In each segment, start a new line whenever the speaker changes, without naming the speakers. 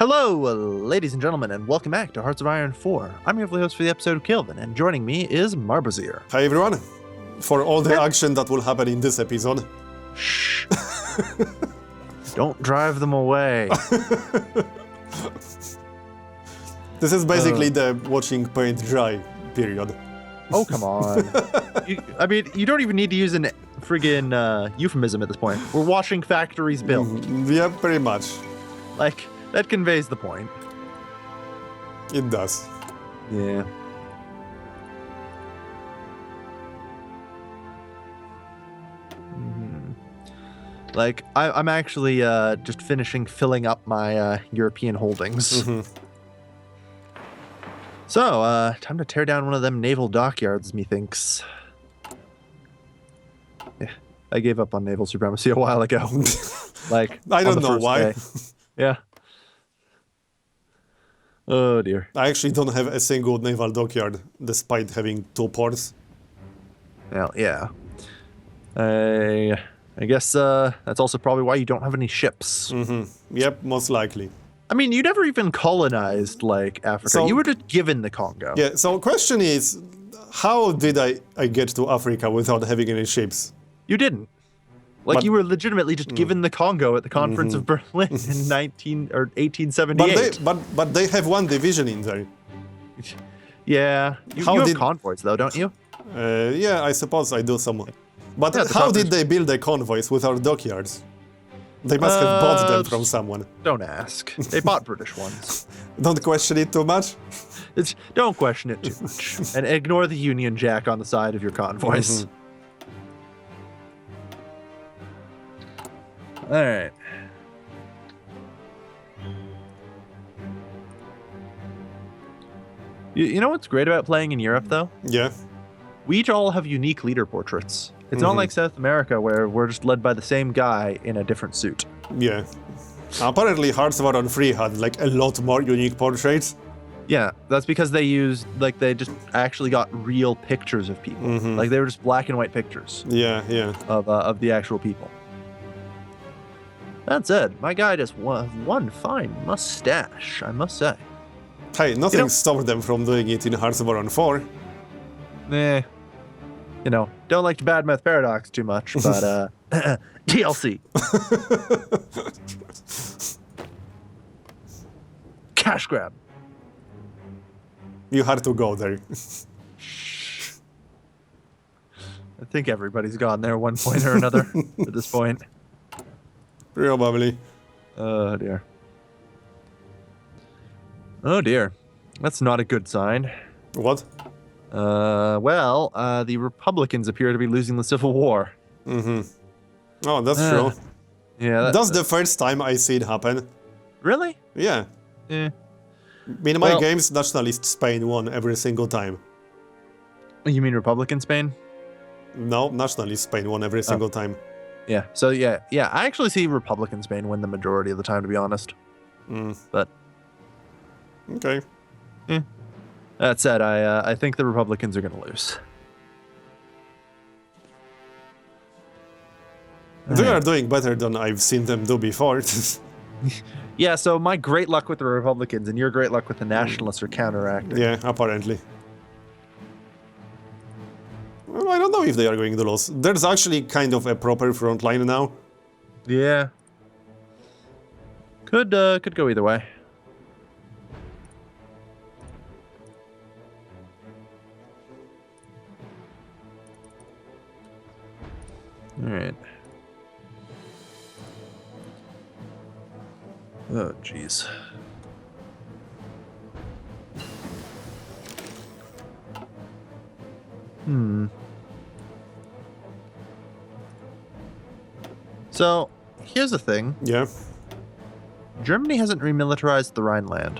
Hello, ladies and gentlemen, and welcome back to Hearts of Iron 4. I'm your host for the episode of Kelvin, and joining me is Marbozir.
Hi everyone, for all the action that will happen in this episode.
Shh. Don't drive them away.
This is basically the watching paint dry period.
Oh, come on. You don't even need to use an friggin' euphemism at this point. We're watching factories build.
Yeah, pretty much.
Like, that conveys the point.
It does.
Yeah. Like, I'm actually just finishing filling up my European holdings. So, time to tear down one of them naval dockyards, methinks. Yeah, I gave up on naval supremacy a while ago. Like,
I don't know why.
Yeah. Oh dear.
I actually don't have a single naval dockyard, despite having 2 ports.
Well, yeah. I guess that's also probably why you don't have any ships.
Yep, most likely.
I mean, you never even colonized, like, Africa.
So,
you were just given the Congo.
Yeah, so question is, how did I get to Africa without having any ships?
You didn't. Like,
But,
you were legitimately just given the Congo at the Conference of Berlin in 1878.
But they have one division in there.
Yeah. You have convoys, though, don't you?
Yeah, I suppose I do somewhat. But
Yeah,
how did they build the convoys without dockyards? They must have bought them from someone.
Don't ask. They bought British ones.
Don't question it too much.
Don't question it too much. And ignore the Union Jack on the side of your convoys. All right. You know what's great about playing in Europe, though?
Yeah.
We each all have unique leader portraits. It's not like South America, where we're just led by the same guy in a different suit.
Yeah. Apparently, Hearts of Iron 3 had like a lot more unique portraits.
Yeah, that's because they used, like, they just actually got real pictures of people. Like, they were just black and white pictures.
Yeah, yeah.
Of the actual people. That said, my guy just one fine mustache, I must say.
Hey, nothing stopped them from doing it in Hearts of Iron 4.
Eh. You know, don't like to badmouth Paradox too much, but, DLC. Cash grab.
You had to go there.
I think everybody's gone there one point or another at this point.
Probably.
Oh, dear. Oh, dear. That's not a good sign.
What?
Well, the Republicans appear to be losing the Civil War.
Oh, that's true.
Yeah.
That's the first time I see it happen.
Really?
Yeah.
Eh.
In my games, Nationalist Spain won every single time.
You mean Republican Spain?
No, Nationalist Spain won every single time.
Yeah. So, yeah. I actually see Republican Spain win the majority of the time, to be honest. But...
Okay.
That said, I think the Republicans are going to lose.
They are doing better than I've seen them do before.
Yeah, so my great luck with the Republicans and your great luck with the Nationalists are counteracting.
Yeah, apparently. Well, I don't know if they are going to lose. There's actually kind of a proper front line now.
Yeah. Could go either way. All right. Oh, jeez. So, here's the thing.
Yeah.
Germany hasn't remilitarized the Rhineland.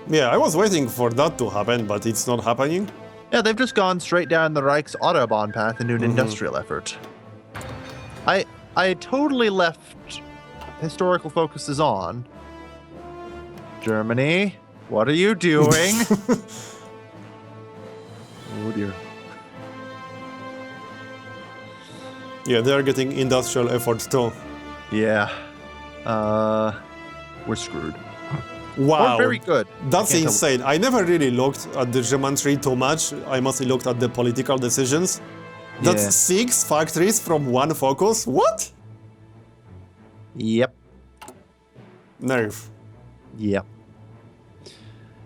Yeah, I was waiting for that to happen, but it's not happening.
Yeah, they've just gone straight down the Reich's Autobahn path into an industrial effort. I totally left historical focuses on. Germany, what are you doing? Oh dear.
Yeah, they are getting industrial efforts too.
Yeah. We're screwed.
Wow.
Or very good.
That's
I can't tell.
insane. I never really looked at the geometry too much. I mostly looked at the political decisions. That's
Yeah.
6 factories from one focus? What?
Yep.
Nerve.
Yep.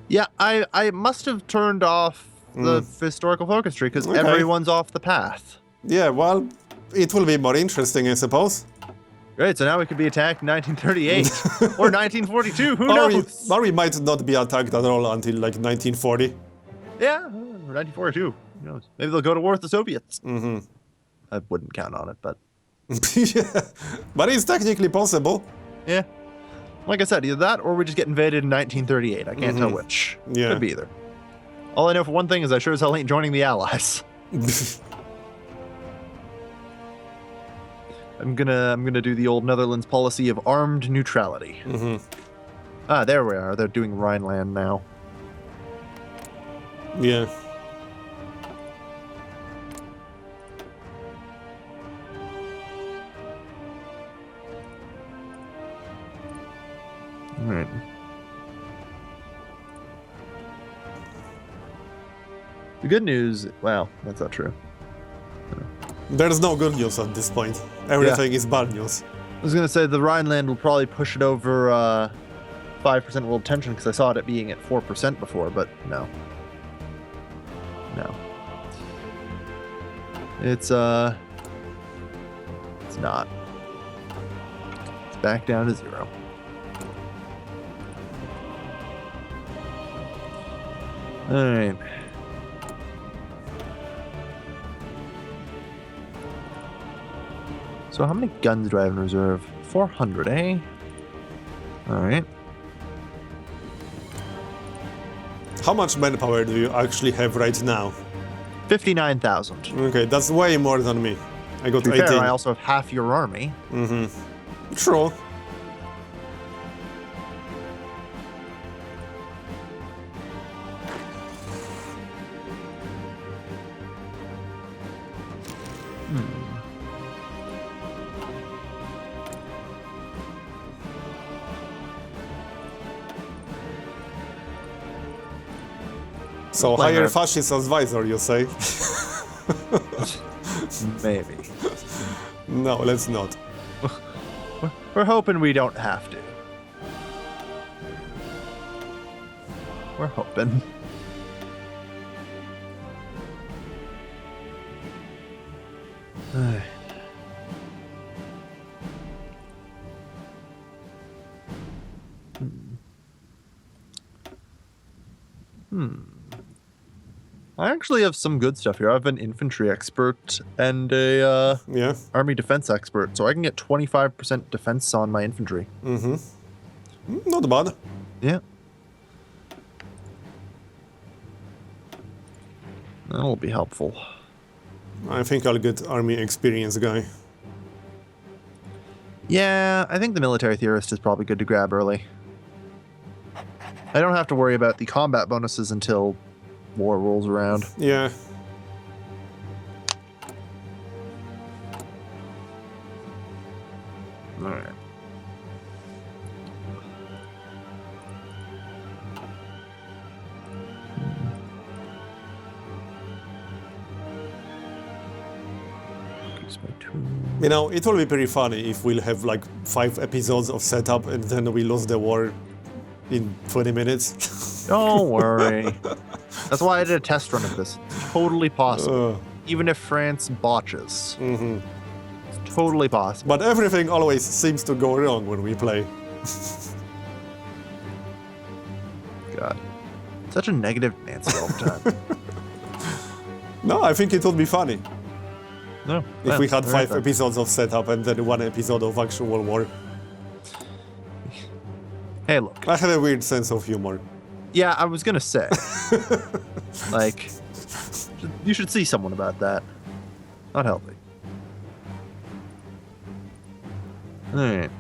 Yeah, I must have turned off the historical focus tree because
Okay.
everyone's off the path.
Yeah, well, it will be more interesting, I suppose.
Great, so now we could be attacked in 1938 or 1942. Who
Or
knows?
we might not be attacked at all until like 1940.
Yeah, 1942. Who knows? Maybe they'll go to war with the Soviets. Mm-hmm. I wouldn't count on it, but
Yeah, but it's technically possible.
yeah. Like I said, either that or we just get invaded in 1938. I can't tell which.
Yeah.
Could be either. All I know for one thing is I sure as hell ain't joining the Allies. I'm gonna do the old Netherlands policy of armed neutrality. Ah, there we are. They're doing Rhineland now.
Yeah.
All right. The good news, well, that's not true.
There's no good news at this point. Everything is bad news.
I was gonna say the Rhineland will probably push it over 5% world tension because I saw it being at 4% before, but no. No. It's not. It's back down to 0. Alright. So how many guns do I have in reserve? 400, eh? Alright.
How much manpower do you actually have right now?
59,000.
Okay, that's way more than me. I got
To be
18.
fair, I also have half your army.
True. So
Like
hire
that.
fascist advisor, you say?
Maybe.
No, let's not.
We're hoping we don't have to. We're hoping. I actually have some good stuff here. I have an infantry expert and a
Yeah.
army defense expert, so I can get 25% defense on my infantry.
Not bad.
Yeah. That'll be helpful.
I think I'll get army experience guy.
Yeah, I think the military theorist is probably good to grab early. I don't have to worry about the combat bonuses until war rolls around.
Yeah.
Alright.
You know, it will be pretty funny if we'll have like 5 episodes of setup and then we lose the war in 20 minutes.
Don't worry. That's why I did a test run of this. It's totally possible. Even if France botches. It's totally possible.
But everything always seems to go wrong when we play.
God. Such a negative Nancy all the time.
No, I think it would be funny
No.
if we had 5
episodes.
episodes of setup and then 1 episode of actual war.
Hey, look.
I have a weird sense of humor.
Yeah, I was gonna say. Like, you should see someone about that. Not healthy. Alright.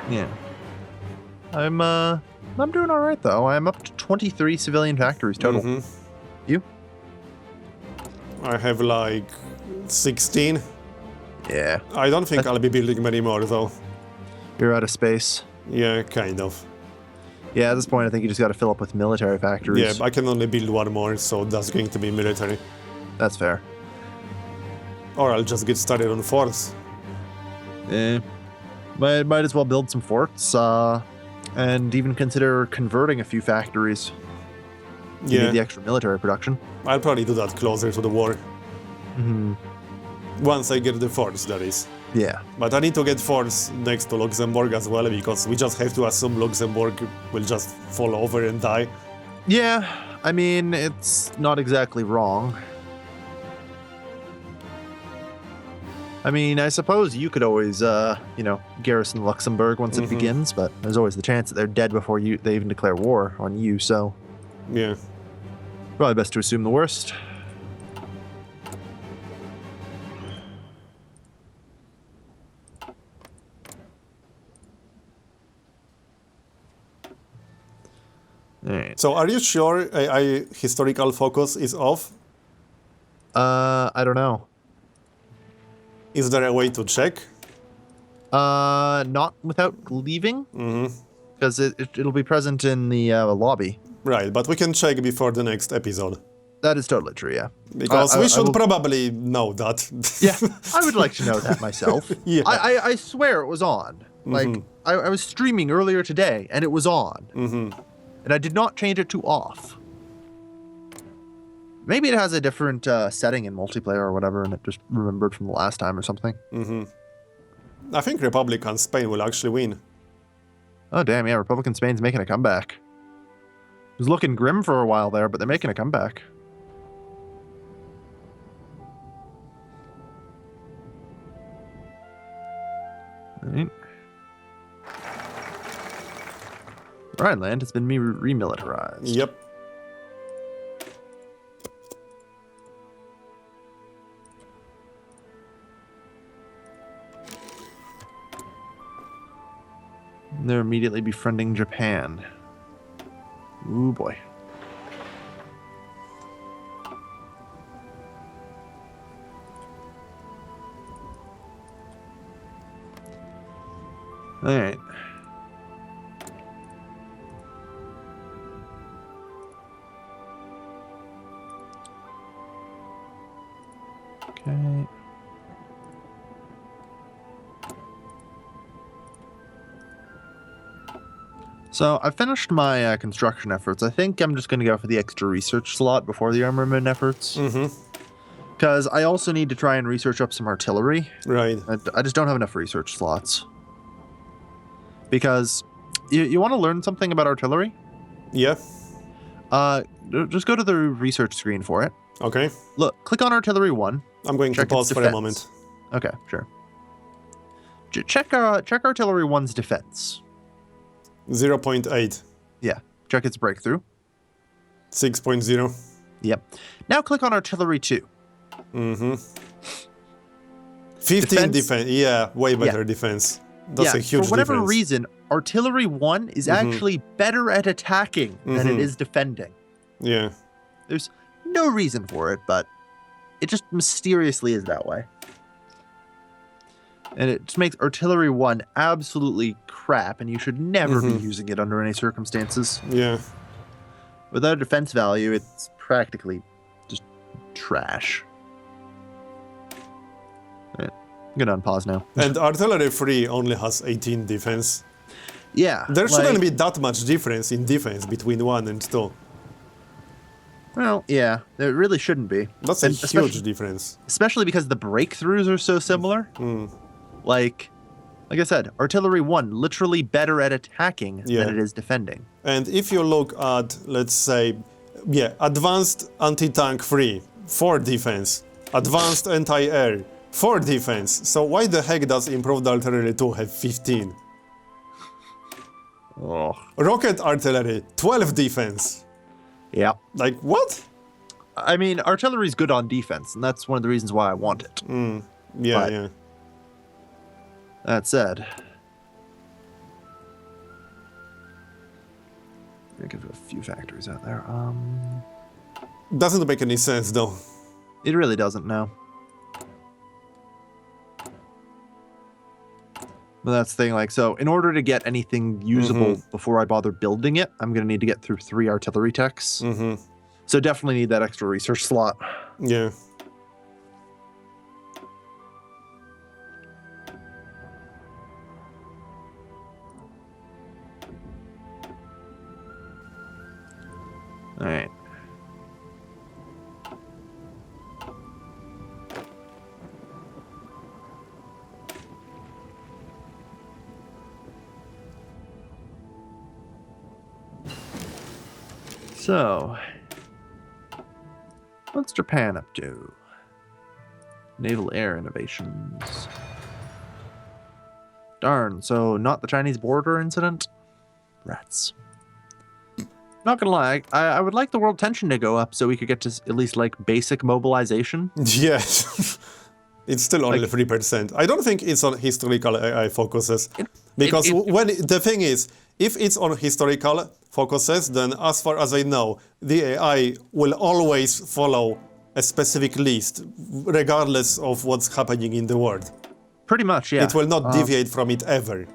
Yeah. I'm doing alright though. I'm up to 23 civilian factories total. You?
I have like 16.
Yeah,
I don't think I'll be building many more though.
you're out of space.
Yeah, kind of.
Yeah, at this point, I think you just got to fill up with military factories.
Yeah, I can only build one more, so that's going to be military.
That's fair.
Or I'll just get started on forts.
Eh, might as well build some forts, and even consider converting a few factories. You need the extra military production.
I'll probably do that closer to the war.
Mm-hmm.
Once I get the forts, that is.
Yeah.
But I need to get forts next to Luxembourg as well, because we just have to assume Luxembourg will just fall over and die.
Yeah, I mean, it's not exactly wrong. I mean, I suppose you could always, garrison Luxembourg once it begins, but there's always the chance that they're dead before they even declare war on you, so...
Yeah.
Probably best to assume the worst. Alright.
So are you sure a historical focus is off?
I don't know.
Is there a way to check?
Not without leaving? Because it'll be present in the lobby.
Right, but we can check before the next episode.
That is totally true, yeah.
Because we should probably know that.
Yeah, I would like to know that myself.
Yeah.
I swear it was on. Like, I was streaming earlier today, and it was on. And I did not change it to off. Maybe it has a different setting in multiplayer or whatever, and it just remembered from the last time or something.
I think Republican Spain will actually win.
Oh, damn, yeah, Republican Spain's making a comeback. It was looking grim for a while there, but they're making a comeback. Right. Rhineland has been remilitarized.
Yep.
They're immediately befriending Japan. Ooh, boy. All right. Okay. So I finished my construction efforts. I think I'm just going to go for the extra research slot before the armament efforts. Because I also need to try and research up some artillery.
Right.
I just don't have enough research slots. Because you want to learn something about artillery?
Yeah.
Just go to the research screen for it.
Okay.
Look, click on Artillery 1.
I'm going to pause for a moment.
Okay, sure. Check Artillery 1's defense.
0.8.
Yeah, check its breakthrough.
6.0.
Yep. Now click on Artillery 2.
15 defense. Yeah, way better defense. That's a huge difference.
For whatever reason, Artillery 1 is actually better at attacking than it is defending.
Yeah.
There's no reason for it, but it just mysteriously is that way. And it just makes Artillery 1 absolutely crap, and you should never be using it under any circumstances.
Yeah.
Without a defense value, it's practically just trash. Right. I'm gonna unpause now.
And Artillery 3 only has 18 defense.
Yeah.
There shouldn't be that much difference in defense between 1 and 2.
Well, yeah, there really shouldn't be.
That's a huge difference.
Especially because the breakthroughs are so similar. Like I said, Artillery 1 literally better at attacking than it is defending.
And if you look at, let's say, Advanced Anti-Tank 3, 4 defense. Advanced Anti-Air, 4 defense. So why the heck does Improved Artillery 2 have 15?
Oh.
Rocket Artillery, 12 defense.
Yeah.
Like, what?
I mean, artillery's good on defense, and that's one of the reasons why I want it.
Yeah.
That said, I give a few factories out there.
Doesn't make any sense, though.
It really doesn't, no. But that's the thing, like, so in order to get anything usable before I bother building it, I'm going to need to get through 3 artillery techs. So definitely need that extra research slot.
Yeah.
All right. So, what's Japan up to? Naval air innovations. Darn, so not the Chinese border incident? Rats. Not gonna lie, I would like the world tension to go up so we could get to at least like basic mobilization.
Yes. It's still only
Like-
3%. I don't think it's on historical AI focuses. Because when the thing is, if it's on historical focuses, then as far as I know, the AI will always follow a specific list, regardless of what's happening in the world.
Pretty much, yeah.
It will not deviate from it ever.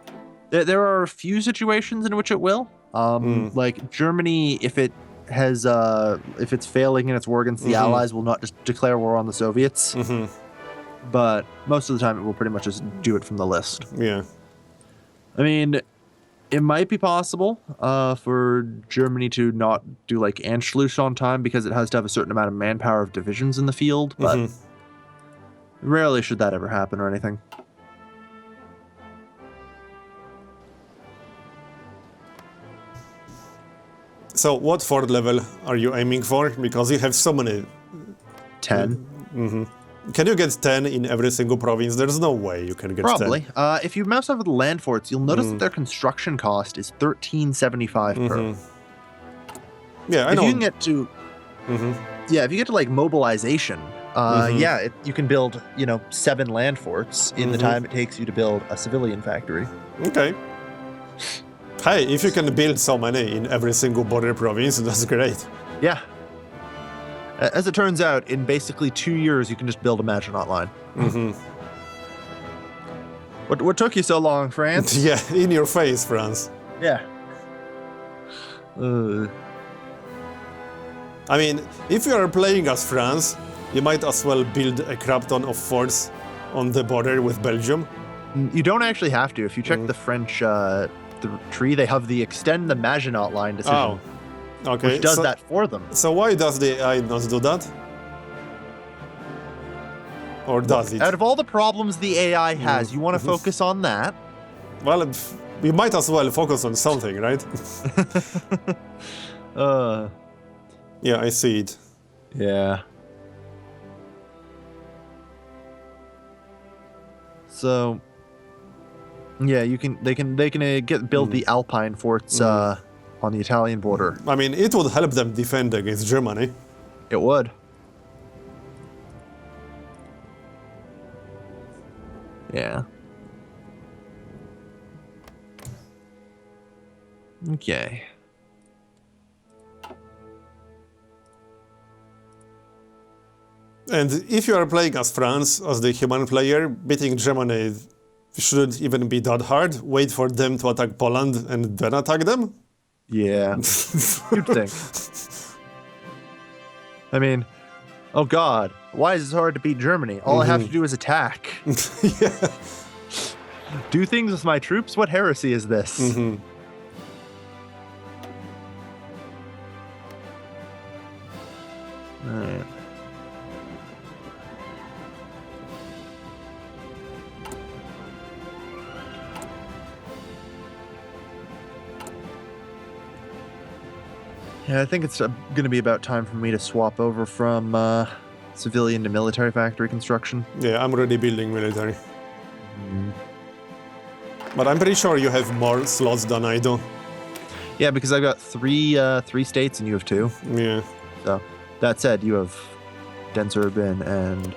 There are a few situations in which it will. Like Germany, if it has, if it's failing in its war against the Allies, will not just declare war on the Soviets. But most of the time, it will pretty much just do it from the list.
Yeah.
I mean, it might be possible for Germany to not do like Anschluss on time because it has to have a certain amount of manpower of divisions in the field, but rarely should that ever happen or anything.
So what fort level are you aiming for? Because you have so many.
10.
Can you get 10 in every single province? There's no way you can get
Probably.
10.
If you mouse over the land forts, you'll notice that their construction cost is $13.75 per.
Yeah, I
If
know.
you can get to, yeah, if you get to like mobilization, yeah, you can build 7 land forts in the time it takes you to build a civilian factory.
Okay. Hey, if you can build so many in every single border province, that's great.
Yeah. As it turns out, in basically 2 years, you can just build a Maginot Line. What took you so long, France?
Yeah, in your face, France.
Yeah.
I mean, if you are playing as France, you might as well build a crap ton of forts on the border with Belgium.
You don't actually have to. If you check the French tree, they have the extend the Maginot Line decision,
Okay.
which does that for them.
So why does the AI not do that? Or does it?
Out of all the problems the AI has, you want to focus on that?
Well, we might as well focus on something, right? Yeah, I see it.
Yeah. So, yeah, they can build the Alpine forts on the Italian border.
I mean, it would help them defend against Germany.
It would. Yeah. Okay.
And if you are playing as France, as the human player, beating Germany shouldn't even be that hard. Wait for them to attack Poland and then attack them?
Yeah. You'd think. I mean, oh God, why is it so hard to beat Germany? All I have to do is attack.
Yeah.
Do things with my troops? What heresy is this? Alright. Yeah, I think it's going to be about time for me to swap over from civilian to military factory construction.
Yeah, I'm already building military. But I'm pretty sure you have more slots than I do.
Yeah, because I've got three states and you have 2.
Yeah.
So that said, you have dense urban and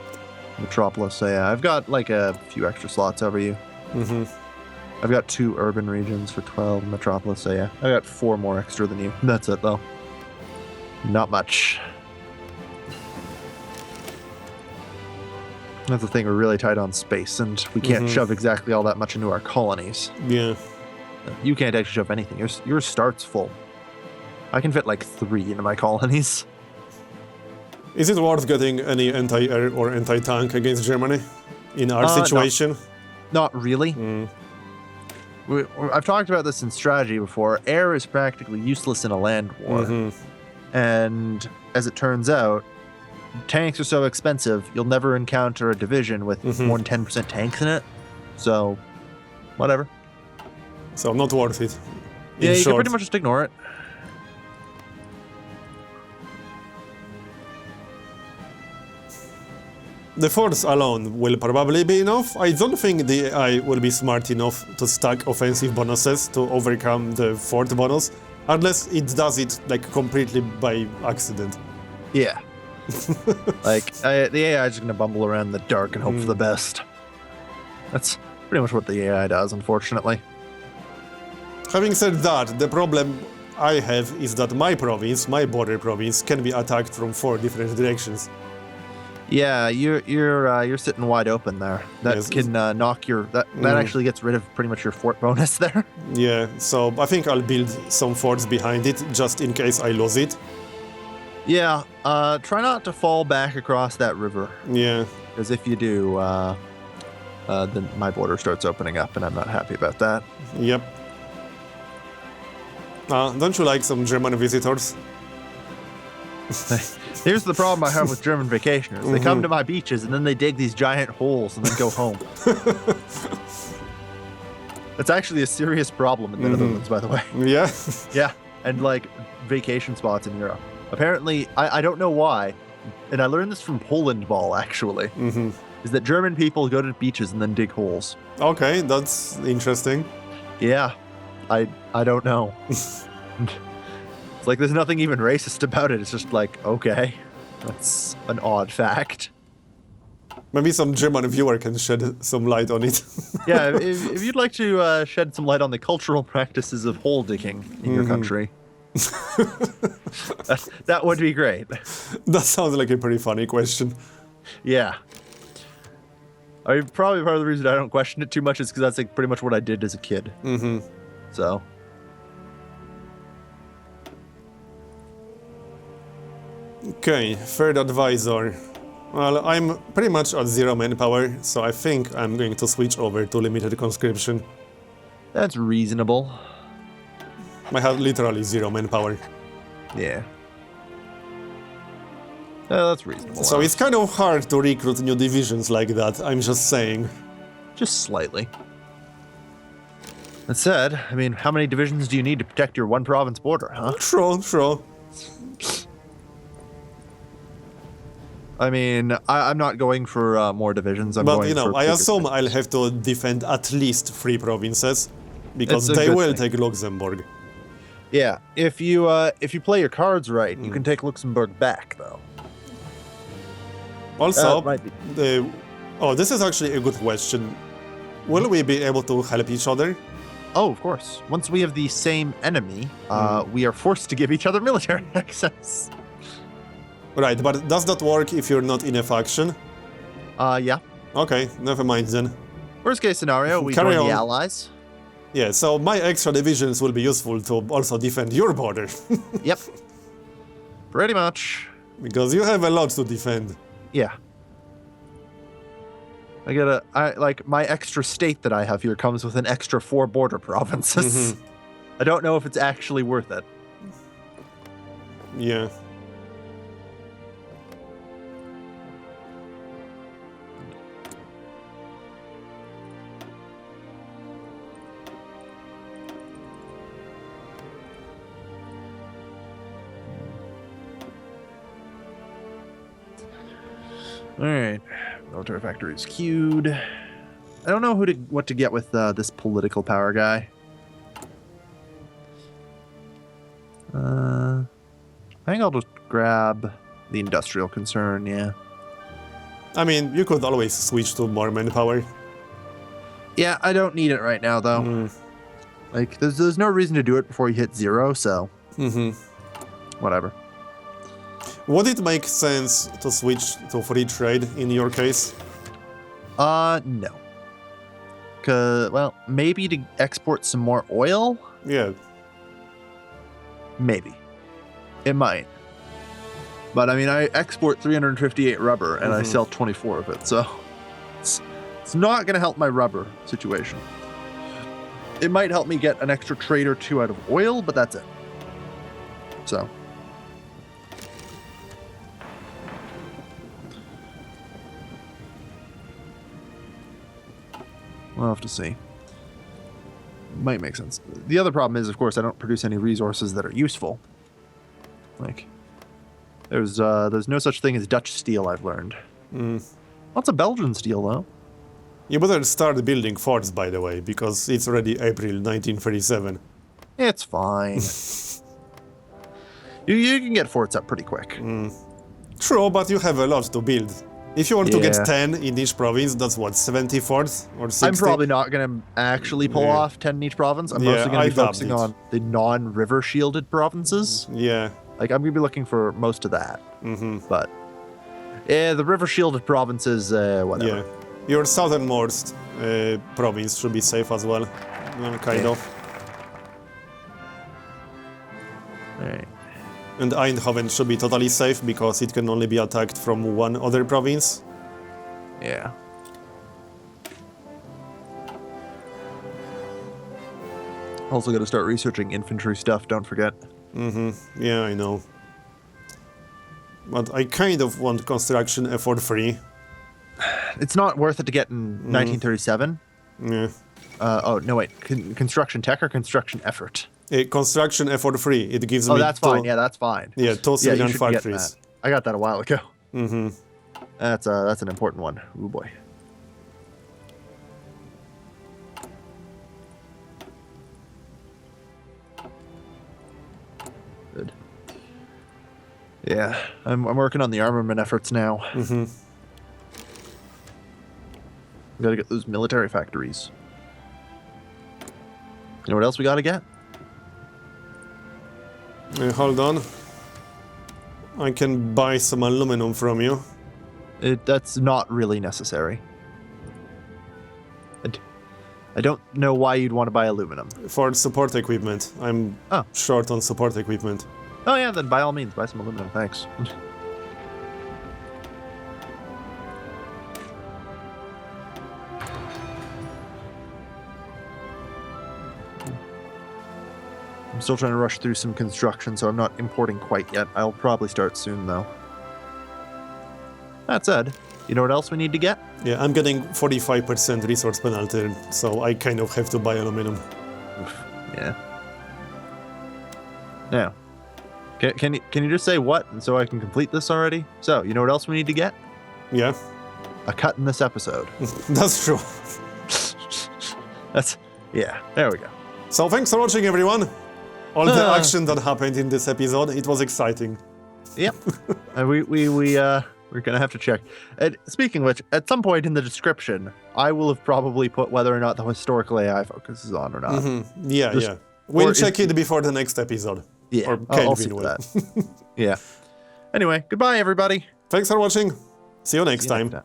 metropolis. So yeah, I've got like a few extra slots over you. I've got 2 urban regions for 12 metropolis. So yeah, I got 4 more extra than you. That's it though. Not much. That's the thing, we're really tight on space, and we can't shove exactly all that much into our colonies.
Yeah.
You can't actually shove anything. Yours starts full. I can fit like 3 into my colonies.
Is it worth getting any anti-air or anti-tank against Germany in our situation?
Not really. I've talked about this in strategy before. Air is practically useless in a land war. And as it turns out, tanks are so expensive, you'll never encounter a division with more than 10% tanks in it. So, whatever.
So, not worth it.
Yeah, you can pretty much just ignore it.
The force alone will probably be enough. I don't think the AI will be smart enough to stack offensive bonuses to overcome the fort bonus, unless it does it like completely by accident.
Yeah. Like, the AI is just going to bumble around in the dark and hope for the best. That's pretty much what the AI does, unfortunately.
Having said that, the problem I have is that my province, my border province, can be attacked from 4 different directions.
Yeah, you're sitting wide open there. That can knock your that actually gets rid of pretty much your fort bonus there.
Yeah, so I think I'll build some forts behind it just in case I lose it.
Yeah, try not to fall back across that river.
Yeah,
because if you do, then my border starts opening up, and I'm not happy about that.
Yep. Don't you like some German visitors?
Here's the problem I have with German vacationers. They come to my beaches and then they dig these giant holes and then go home. That's actually a serious problem in the Netherlands, by the way.
Yeah?
Yeah, and like vacation spots in Europe. Apparently, I don't know why, and I learned this from Poland Ball, actually, is that German people go to beaches and then dig holes.
Okay, that's interesting.
Yeah, I don't know. Like, there's nothing even racist about it. It's just like, okay, that's an odd fact.
Maybe some German viewer can shed some light on it.
Yeah, if you'd like to shed some light on the cultural practices of hole digging in your country, that would be great.
That sounds like a pretty funny question.
Yeah. I mean, probably part of the reason I don't question it too much is because that's like pretty much what I did as a kid. So...
Okay, third advisor. Well, I'm pretty much at 0 manpower, so I think I'm going to switch over to limited conscription.
That's reasonable.
I have literally 0 manpower.
Yeah. That's reasonable.
So it's kind of hard to recruit new divisions like that, I'm just saying.
Just slightly. That said, I mean, how many divisions do you need to protect your 1 province border, huh?
True.
I mean, I'm not going for more divisions.
But, you know, I assume I'll have to defend at least 3 provinces, because they will take Luxembourg.
Yeah, if you play your cards right, you can take Luxembourg back, though.
Also, this is actually a good question. Will we be able to help each other?
Oh, of course. Once we have the same enemy, we are forced to give each other military access.
Right, but does that work if you're not in a faction?
Yeah.
Okay, never mind then.
Worst case scenario, we join the allies.
Yeah, so my extra divisions will be useful to also defend your border.
Yep. Pretty much.
Because you have a lot to defend.
Yeah. Like, my extra state that I have here comes with an extra 4 border provinces. I don't know if it's actually worth it.
Yeah.
Alright, military factory is queued. I don't know what to get with this political power guy. I think I'll just grab the industrial concern, yeah.
I mean, you could always switch to more manpower.
Yeah, I don't need it right now, though. Like, there's no reason to do it before you hit 0, so... Whatever.
Would it make sense to switch to free trade in your case?
No. Well, maybe to export some more oil?
Yeah.
Maybe. It might. But I mean, I export 358 rubber and I sell 24 of it, so it's not going to help my rubber situation. It might help me get an extra trade or two out of oil, but that's it. So. We'll have to see. Might make sense. The other problem is, of course, I don't produce any resources that are useful. Like, there's no such thing as Dutch steel, I've learned. Lots of Belgian steel, though.
You better start building forts, by the way, because it's already April 1937.
It's fine. you can get forts up pretty quick.
True, but you have a lot to build. If you want to get 10 in each province, that's what, 70 forts or 60?
I'm probably not going to actually pull off 10 in each province. I'm mostly going to be focusing on the non-river shielded provinces.
Yeah.
Like, I'm going to be looking for most of that. But, the river shielded provinces, whatever.
Yeah. Your southernmost province should be safe as well. Kind of.
Alright.
And Eindhoven should be totally safe because it can only be attacked from one other province.
Yeah. Also got to start researching infantry stuff, don't forget.
Yeah, I know. But I kind of want construction effort free.
It's not worth it to get in 1937.
Yeah.
Oh, no, wait. Construction tech or construction effort?
Construction effort free. It gives me.
Oh, that's fine. Yeah, that's fine.
Yeah, 2 civilian factories.
I got that a while ago. That's an important one. Oh boy. Good. Yeah, I'm working on the armament efforts now. We gotta get those military factories. You know what else we gotta get?
Hold on. I can buy some aluminum from you.
That's not really necessary. I don't know why you'd want to buy aluminum.
For support equipment. I'm short on support equipment.
Oh yeah, then by all means, buy some aluminum, thanks. I'm still trying to rush through some construction, so I'm not importing quite yet. I'll probably start soon, though. That said, you know what else we need to get?
Yeah, I'm getting 45% resource penalty, so I kind of have to buy aluminum.
Oof, yeah. Now, can you just say what, so I can complete this already? So, you know what else we need to get?
Yeah.
A cut in this episode.
That's true.
Yeah, there we go.
So thanks for watching, everyone. All the action that happened in this episode, it was exciting.
Yep. We're gonna have to check. And speaking of which, at some point in the description, I will have probably put whether or not the historical AI focus is on or not.
Yeah, yeah. We'll check it before the next episode.
Yeah,
or
I'll see that. Yeah. Anyway, goodbye, everybody.
Thanks for watching. See you next time.